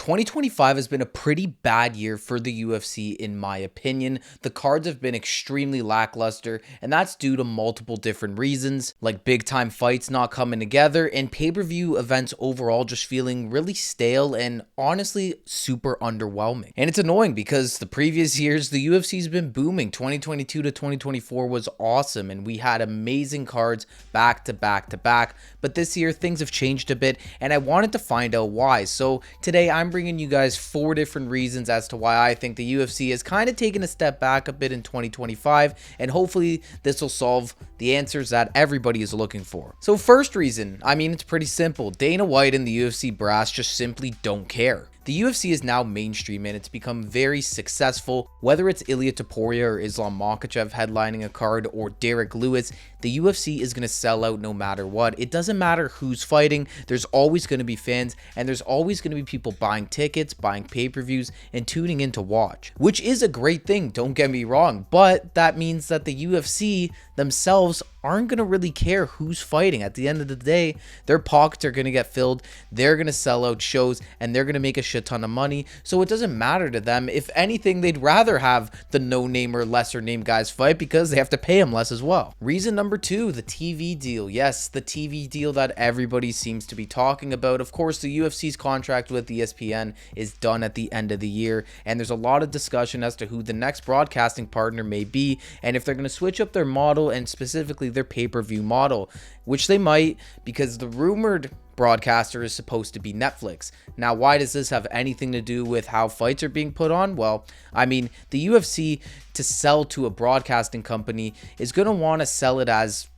2025 has been a pretty bad year for the UFC in my opinion. The cards have been extremely lackluster, and that's due to multiple different reasons, like big time fights not coming together and pay-per-view events overall just feeling really stale and honestly super underwhelming. And it's annoying because the previous years the UFC's been booming. 2022 to 2024 was awesome and we had amazing cards back to back to back, but this year things have changed a bit and I wanted to find out why. So today I'm bringing you guys 4 different reasons as to why I think the UFC has kind of taken a step back a bit in 2025, and hopefully this will solve the answers that everybody is looking for. So first reason, I mean, it's pretty simple. Dana White and the UFC brass just simply don't care. The UFC is now mainstream and it's become very successful. Whether it's Ilia Topuria or Islam Makhachev headlining a card or Derek Lewis, the UFC is going to sell out no matter what. It doesn't matter who's fighting, there's always going to be fans and there's always going to be people buying tickets, buying pay-per-views, and tuning in to watch. Which is a great thing, don't get me wrong, but that means that the UFC themselves aren't going to really care who's fighting. At the end of the day, their pockets are going to get filled, they're going to sell out shows, and they're going to make a shit ton of money, so it doesn't matter to them. If anything, they'd rather have the no-name or lesser-name guys fight because they have to pay them less as well. Reason number 2, the TV deal. Yes, the TV deal that everybody seems to be talking about. Of course, the UFC's contract with ESPN is done at the end of the year, and there's a lot of discussion as to who the next broadcasting partner may be, and if they're going to switch up their model and specifically their pay-per-view model, which they might, because the rumored broadcaster is supposed to be Netflix. Now, why does this have anything to do with how fights are being put on? Well, I mean, the UFC, to sell to a broadcasting company, is going to want to sell it as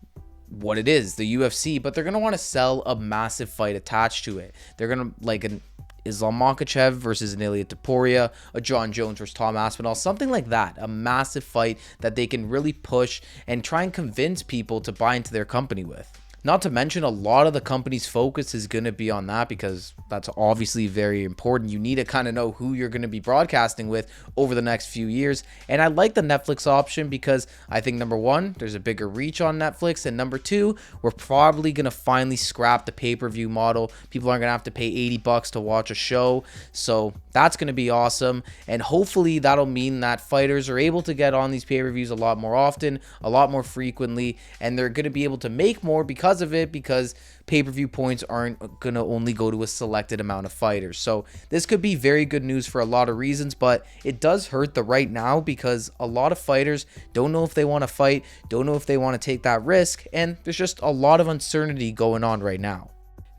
what it is, the UFC, but they're going to want to sell a massive fight attached to it. They're going to, like an Islam Makhachev versus an Ilia Topuria, a John Jones versus Tom Aspinall, something like that. A massive fight that they can really push and try and convince people to buy into their company with. Not to mention, a lot of the company's focus is going to be on that because that's obviously very important. You need to kind of know who you're going to be broadcasting with over the next few years. And I like the Netflix option because I think, number 1, there's a bigger reach on Netflix. And number 2, we're probably going to finally scrap the pay-per-view model. People aren't going to have to pay $80 to watch a show. So that's going to be awesome. And hopefully that'll mean that fighters are able to get on these pay-per-views a lot more often, a lot more frequently. And they're going to be able to make more because of it, because pay-per-view points aren't going to only go to a selected amount of fighters. So this could be very good news for a lot of reasons, but it does hurt the right now because a lot of fighters don't know if they want to fight, don't know if they want to take that risk, and there's just a lot of uncertainty going on right now.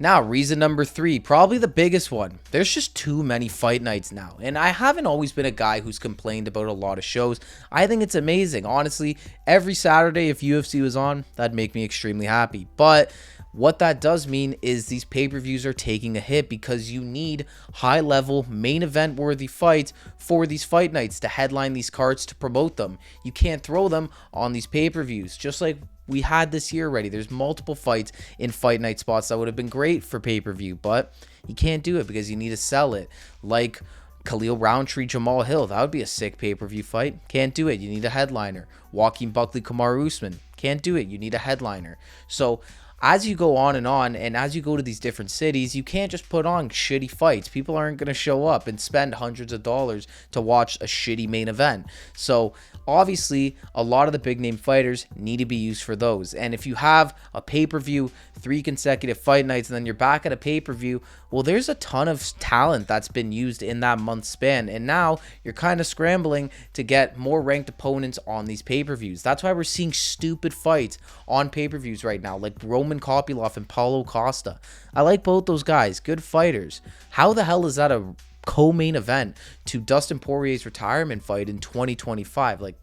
Now, reason number 3, probably the biggest one. There's just too many fight nights now. And I haven't always been a guy who's complained about a lot of shows. I think it's amazing. Honestly, every Saturday if UFC was on, that'd make me extremely happy. But what that does mean is these pay-per-views are taking a hit because you need high-level, main event-worthy fights for these fight nights to headline these cards to promote them. You can't throw them on these pay-per-views, just like we had this year already. There's multiple fights in fight night spots that would have been great for pay-per-view, but you can't do it because you need to sell it. Like Khalil Roundtree, Jamal Hill, that would be a sick pay-per-view fight. Can't do it. You need a headliner. Joaquin Buckley, Kamaru Usman. Can't do it. You need a headliner. So as you go on, and as you go to these different cities, you can't just put on shitty fights. People aren't going to show up and spend hundreds of dollars to watch a shitty main event. So obviously, a lot of the big name fighters need to be used for those. And if you have a pay-per-view, 3 consecutive fight nights, and then you're back at a pay-per-view, well, there's a ton of talent that's been used in that month span. And now you're kind of scrambling to get more ranked opponents on these pay-per-views. That's why we're seeing stupid fights on pay-per-views right now, like Roman Kopylov and Paulo Costa. I like both those guys, good fighters. How the hell is that a co-main event to Dustin Poirier's retirement fight in 2025? Like,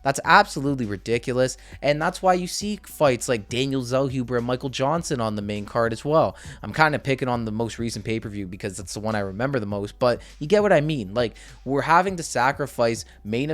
that's absolutely ridiculous, and that's why you see fights like Daniel Zellhuber and Michael Johnson on the main card as well. I'm kind of picking on the most recent pay-per-view because that's the one I remember the most, but you get what I mean. Like, we're having to sacrifice main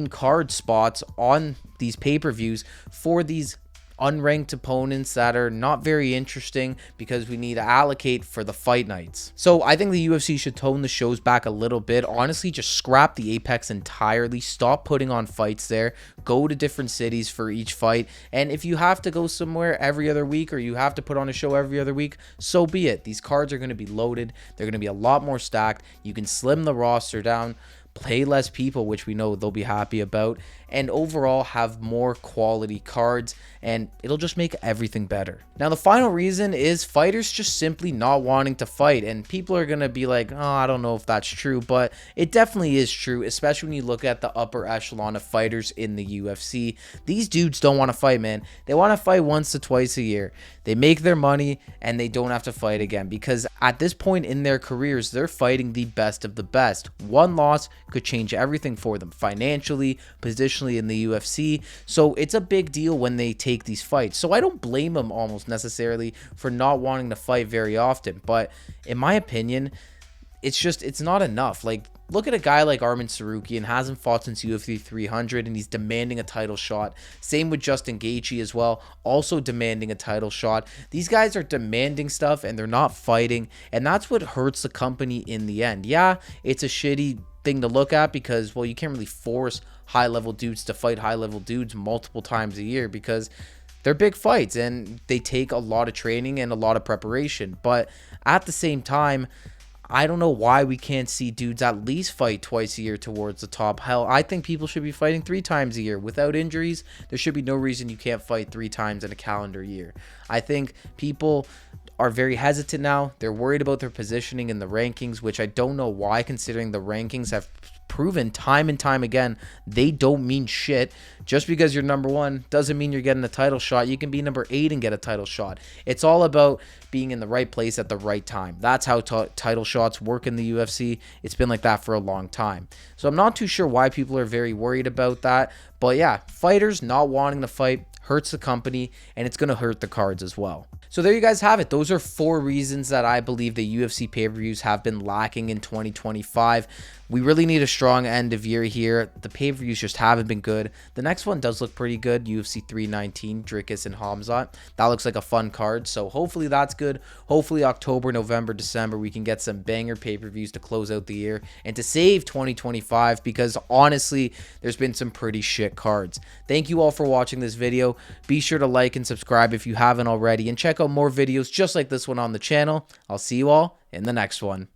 card spots on these pay-per-views for these unranked opponents that are not very interesting because we need to allocate for the fight nights. So I think the UFC should tone the shows back a little bit. Honestly, just scrap the Apex entirely. Stop putting on fights there. Go to different cities for each fight. And if you have to go somewhere every other week, or you have to put on a show every other week, so be it. These cards are going to be loaded. They're going to be a lot more stacked. You can slim the roster down, play less people, which we know they'll be happy about, and overall have more quality cards, and it'll just make everything better. Now, the final reason is fighters just simply not wanting to fight, and people are gonna be like, oh, I don't know if that's true, but it definitely is true, especially when you look at the upper echelon of fighters in the UFC. These dudes don't want to fight, man. They want to fight once to twice a year. They make their money and they don't have to fight again, because at this point in their careers, they're fighting the best of the best. One loss could change everything for them financially, positionally in the UFC. So it's a big deal when they take these fights. So I don't blame them almost necessarily for not wanting to fight very often. But in my opinion, it's not enough. Like, look at a guy like Arman Tsarukyan, hasn't fought since UFC 300, and he's demanding a title shot. Same with Justin Gaethje as well, also demanding a title shot. These guys are demanding stuff and they're not fighting, and that's what hurts the company in the end. Yeah, it's a shitty thing to look at because, well, you can't really force high-level dudes to fight high-level dudes multiple times a year because they're big fights and they take a lot of training and a lot of preparation. But at the same time, I don't know why we can't see dudes at least fight twice a year towards the top. Hell, I think people should be fighting 3 times a year. Without injuries, there should be no reason you can't fight 3 times in a calendar year. I think people are very hesitant now. They're worried about their positioning in the rankings, which I don't know why, considering the rankings have proven time and time again they don't mean shit. Just because you're number 1 doesn't mean you're getting a title shot. You can be number 8 and get a title shot. It's all about being in the right place at the right time. That's how title shots work in the UFC. It's been like that for a long time. So I'm not too sure why people are very worried about that. But yeah, fighters not wanting to fight hurts the company, and it's going to hurt the cards as well. So there you guys have it. Those are 4 reasons that I believe the UFC pay-per-views have been lacking in 2025. We really need a strong end of year here. The pay-per-views just haven't been good. The next one does look pretty good. UFC 319, Dricus and Hamzat. That looks like a fun card. So hopefully that's good. Hopefully October, November, December, we can get some banger pay-per-views to close out the year and to save 2025, because honestly, there's been some pretty shit cards. Thank you all for watching this video. Be sure to like and subscribe if you haven't already, and check out more videos just like this one on the channel. I'll see you all in the next one.